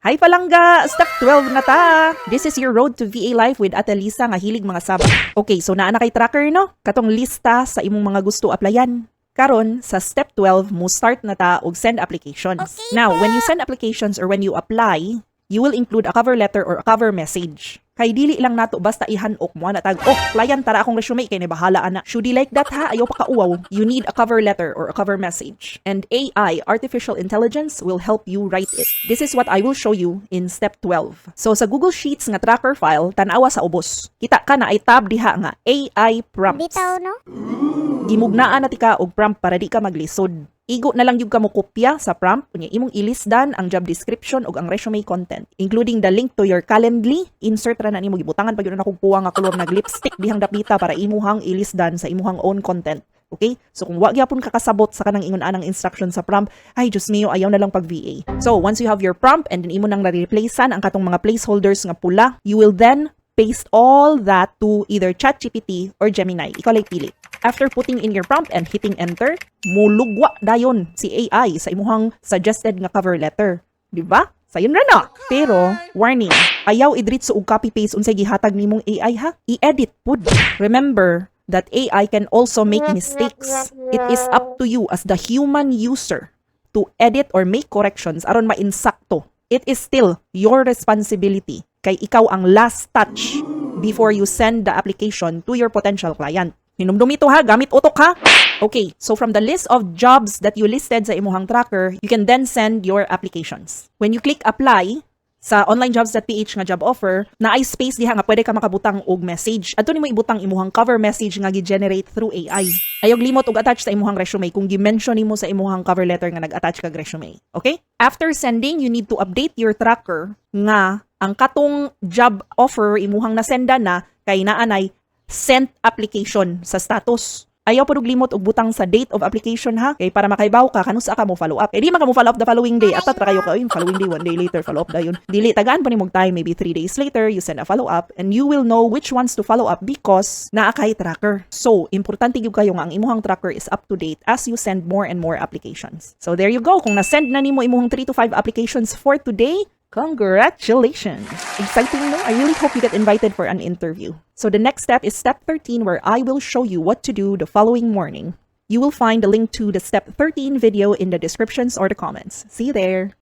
Hi palangga! Step 12 na ta! This is your road to VA life with Ate Lisa nga hilig mga sabak. Okay, so naa na kay tracker no? Katong lista sa imong mga gusto applyan. Karon sa step 12 mo start na ta og send applications. Okay, Now, when you send applications or when you apply, you will include a cover letter or a cover message. Kay dili lang nato basta ihanok mo na tag, client tara akong resume kay ni bahala ana. Should you like that ha? Ayaw pa kauwaw. You need a cover letter or a cover message. And AI, artificial intelligence, will help you write it. This is what I will show you in step 12. So sa Google Sheets nga tracker file, tanawa sa ubos. Kita ka na ay tab diha nga AI prompts. Bitaw, no? Gimugnaan na tika og prompt para di ka maglisod. Igo na lang yung kamo kopya sa prompt, kunya imong ilisdan ang job description ug ang resume content, including the link to your Calendly. Insert ra na nimo gibutangan pag yun na kung puwa nga kolor nag lipstick dihang dapita para imuhang ilisdan sa imuhang own content. Okay? So kung wa gyapon kakasabot sa kanang ingon anang instruction sa prompt, ay Diyos mio, ayaw na lang pag VA. So once you have your prompt and then imo nang na-replacean ang katong mga placeholders nga pula, you will then paste all that to either ChatGPT or Gemini. Ikaw lay pili. After putting in your prompt and hitting enter, mulugwa dayon si AI sa imuhang suggested nga cover letter. Di ba? Sayon ra na. Pero, warning, ayaw idritso og copy-paste unsay gihatag nimong AI ha. I-edit pud. Remember that AI can also make mistakes. It is up to you as the human user to edit or make corrections aron mainsakto. It is still your responsibility kay ikaw ang last touch before you send the application to your potential client. Hinumdum ito ha, gamit utok ha. Okay, so from the list of jobs that you listed sa imuhang tracker, you can then send your applications. When you click apply sa onlinejobs.ph nga job offer, na ay space diha nga pwede ka makabutang og message. Adto nimo ibutang imuhang cover message nga gi-generate through AI. Ayog limot og attach sa imuhang resume kung gi-mention nimo sa imuhang cover letter nga nag-attach kag resume. Okay? After sending, you need to update your tracker nga ang katong job offer imuhang nasenda na kay naanay sent application sa status. Ayaw pa limot og butang sa date of application ha. Kay para makaibaw ka kanusa ka mo follow up. Di man ka mo follow up the following day. Atat ra kayo ka following day, one day later follow up dayon. Dili tagaan pa nimog time, maybe 3 days later you send a follow up and you will know which ones to follow up because naa kay tracker. So, importante gyud kayo nga ang imuhang tracker is up to date as you send more and more applications. So there you go. Kung na-send na nimo imuhang 3 to 5 applications for today, congratulations! Exciting, no? I really hope you get invited for an interview. So the next step is step 13 where I will show you what to do the following morning. You will find the link to the step 13 video in the descriptions or the comments. See you there!